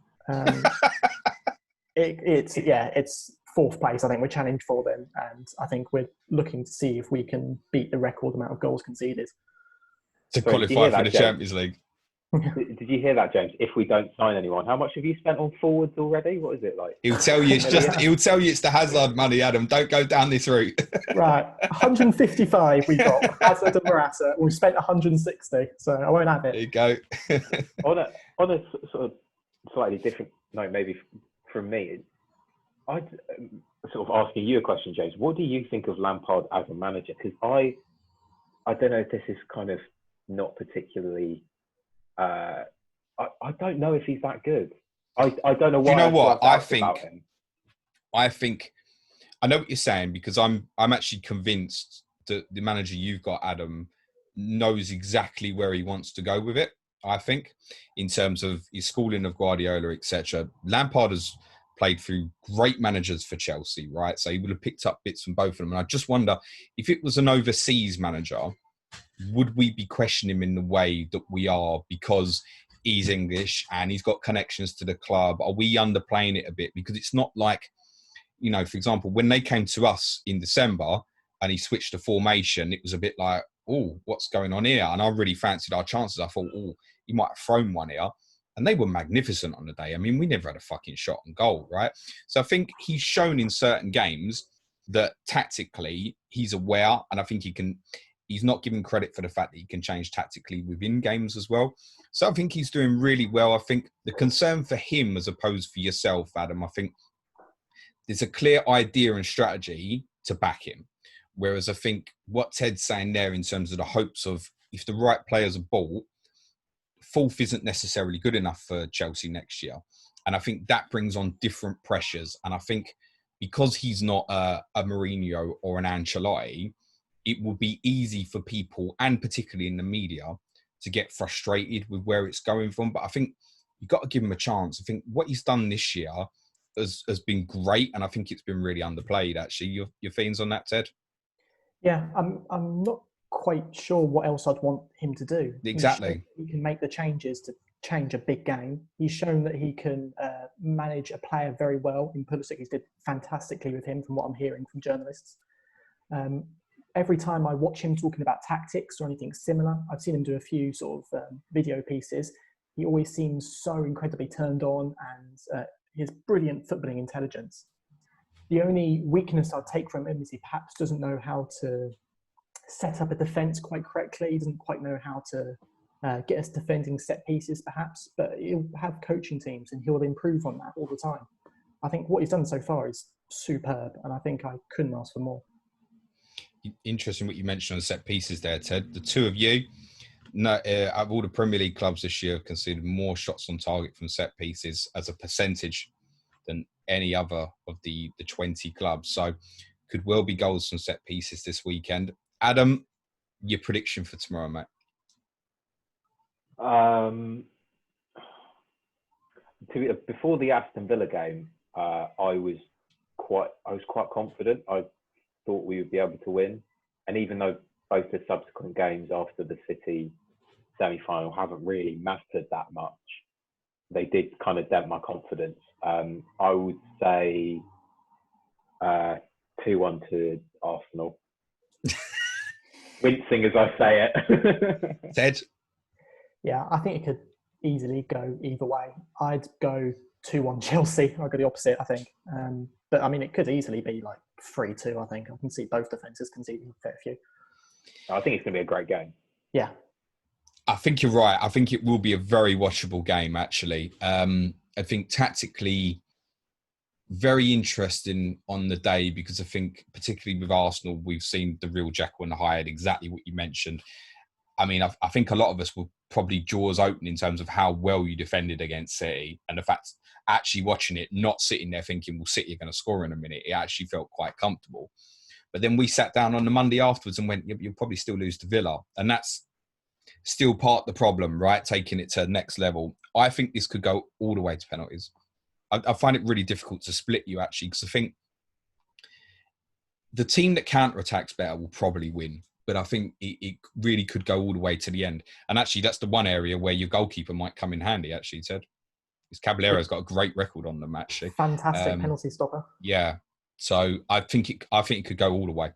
It's fourth place. I think we're challenged for them, and I think we're looking to see if we can beat the record amount of goals conceded to qualify for the Champions League. Did you hear that, James? If we don't sign anyone, how much have you spent on forwards already? What is it like? He'll tell you it's the Hazard money, Adam. Don't go down this route. Right, 155 we got Hazard and Morata. We've spent 160, so I won't have it. There you go. on a sort of slightly different note, maybe from me, I'd sort of asking you a question, James. What do you think of Lampard as a manager? Because I don't know if this is kind of not particularly. I don't know if he's that good. I don't know why. Do you know what I think? About him. I think I know what you're saying, because I'm actually convinced that the manager you've got, Adam, knows exactly where he wants to go with it. I think, in terms of his schooling of Guardiola, etc. Lampard has played through great managers for Chelsea, right? So he would have picked up bits from both of them. And I just wonder, if it was an overseas manager, would we be questioning him in the way that we are because he's English and he's got connections to the club? Are we underplaying it a bit? Because it's not like, for example, when they came to us in December and he switched the formation, it was a bit like, oh, what's going on here? And I really fancied our chances. I thought, oh, he might have thrown one here. And they were magnificent on the day. I mean, we never had a fucking shot on goal, right? So I think he's shown in certain games that tactically he's aware, and I think he's not given credit for the fact that he can change tactically within games as well. So I think he's doing really well. I think the concern for him, as opposed for yourself, Adam, I think there's a clear idea and strategy to back him. Whereas I think what Ted's saying there in terms of the hopes of, if the right players are bought, fourth isn't necessarily good enough for Chelsea next year. And I think that brings on different pressures. And I think because he's not a Mourinho or an Ancelotti, it will be easy for people, and particularly in the media, to get frustrated with where it's going from. But I think you've got to give him a chance. I think what he's done this year has been great, and I think it's been really underplayed, actually. Your feelings on that, Ted? Yeah, I'm not quite sure what else I'd want him to do. Exactly. He can make the changes to change a big game. He's shown that he can manage a player very well. In Pulisic, he's did fantastically with him, from what I'm hearing from journalists. Every time I watch him talking about tactics or anything similar, I've seen him do a few sort of video pieces. He always seems so incredibly turned on, and his brilliant footballing intelligence. The only weakness I'll take from him is he perhaps doesn't know how to set up a defence quite correctly. He doesn't quite know how to get us defending set pieces perhaps, but he'll have coaching teams and he'll improve on that all the time. I think what he's done so far is superb, and I think I couldn't ask for more. Interesting what you mentioned on the set pieces there, Ted. The two of you, out of all the Premier League clubs this year, have conceded more shots on target from set pieces as a percentage than any other of the 20 clubs. So could well be goals from set pieces this weekend. Adam, your prediction for tomorrow, mate? Before the Aston Villa game, I was quite confident. I thought we would be able to win, and even though both the subsequent games after the City semi-final haven't really mattered that much, they did kind of dent my confidence. I would say 2-1 to Arsenal. Wincing as I say it. Ted? Yeah, I think it could easily go either way. I'd go 2-1 Chelsea. I'd go the opposite, I think. But I mean, it could easily be like 3-2, I think. I can see both defences conceding a fair few. I think it's going to be a great game. Yeah. I think you're right. I think it will be a very watchable game, actually. I think tactically very interesting on the day, because I think particularly with Arsenal, we've seen the real Jekyll and Hyde, exactly what you mentioned. I mean, I think a lot of us will probably jaws open in terms of how well you defended against City, and the fact actually watching it, not sitting there thinking, well, City are going to score in a minute. It actually felt quite comfortable. But then we sat down on the Monday afterwards and went, you'll probably still lose to Villa. And that's still part of the problem, right? Taking it to the next level. I think this could go all the way to penalties. I find it really difficult to split you, actually, because I think the team that counter-attacks better will probably win. But I think it really could go all the way to the end. And actually, that's the one area where your goalkeeper might come in handy, actually, Ted. Because Caballero's got a great record on them, actually. Fantastic penalty stopper. Yeah. So I think it could go all the way.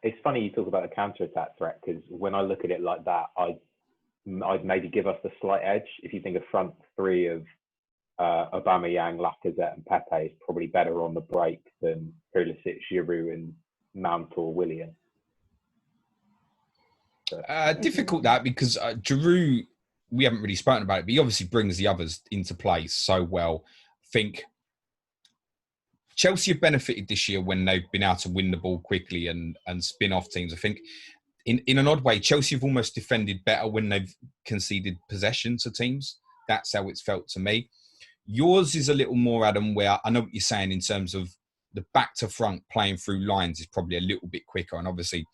It's funny you talk about a counter-attack threat, because when I look at it like that, I'd maybe give us the slight edge. If you think a front three of Aubameyang, Lacazette and Pepe is probably better on the break than Pulisic, Giroud and Mount or Willian. Difficult that, because Giroud, we haven't really spoken about it, but he obviously brings the others into play so well. I think Chelsea have benefited this year when they've been able to win the ball quickly and spin off teams. I think in an odd way, Chelsea have almost defended better when they've conceded possession to teams. That's how it's felt to me. Yours is a little more, Adam, where I know what you're saying in terms of the back to front playing through lines is probably a little bit quicker. And obviously,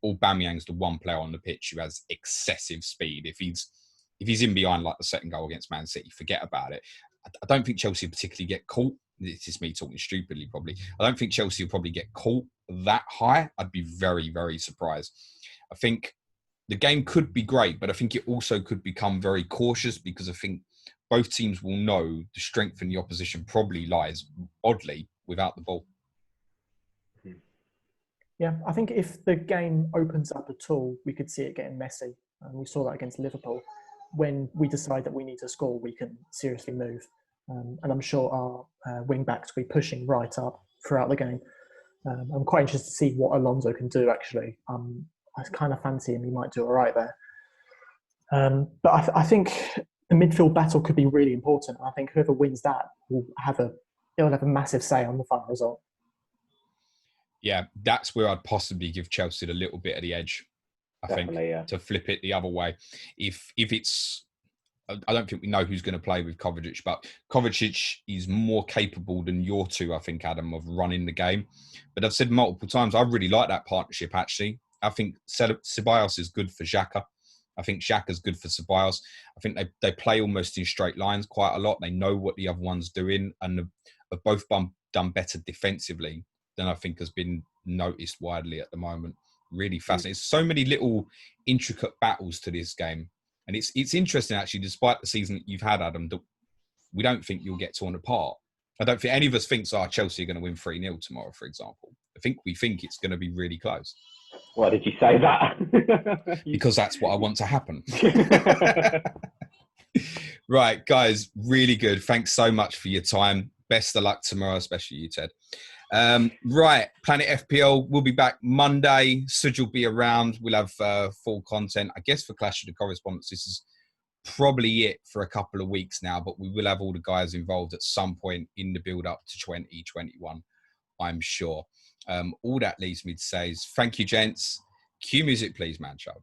Aubameyang's the one player on the pitch who has excessive speed. If he's in behind like the second goal against Man City, forget about it. I don't think Chelsea particularly get caught. This is me talking stupidly, probably. I don't think Chelsea will probably get caught that high. I'd be very, very surprised. I think the game could be great, but I think it also could become very cautious, because I think both teams will know the strength in the opposition probably lies, oddly, without the ball. Yeah, I think if the game opens up at all, we could see it getting messy. And we saw that against Liverpool. When we decide that we need to score, we can seriously move. And I'm sure our wing-backs will be pushing right up throughout the game. I'm quite interested to see what Alonso can do, actually. I kind of fancy him. He might do all right there. But I think the midfield battle could be really important. I think whoever wins that will have a massive say on the final result. Yeah, that's where I'd possibly give Chelsea a little bit of the edge. I think, to flip it the other way. If it's, I don't think we know who's going to play with Kovacic, but Kovacic is more capable than your two, I think, Adam, of running the game. But I've said multiple times, I really like that partnership, actually. I think Ceballos is good for Xhaka. I think Xhaka's good for Ceballos. I think they play almost in straight lines quite a lot. They know what the other one's doing, and have both done better defensively than I think has been noticed widely at the moment. Really fascinating. There's so many little intricate battles to this game. And it's interesting, actually, despite the season that you've had, Adam, that we don't think you'll get torn apart. I don't think any of us thinks, Chelsea are going to win 3-0 tomorrow, for example. We think it's going to be really close. Why did you say that? Because that's what I want to happen. Right, guys, really good. Thanks so much for your time. Best of luck tomorrow, especially you, Ted. Right, Planet FPL will be back Monday. Suj will be around. We'll have full content. I guess for Clash of the Correspondents, this is probably it for a couple of weeks now, but we will have all the guys involved at some point in the build-up to 2021, I'm sure. All that leaves me to say is thank you, gents. Cue music, please, man child.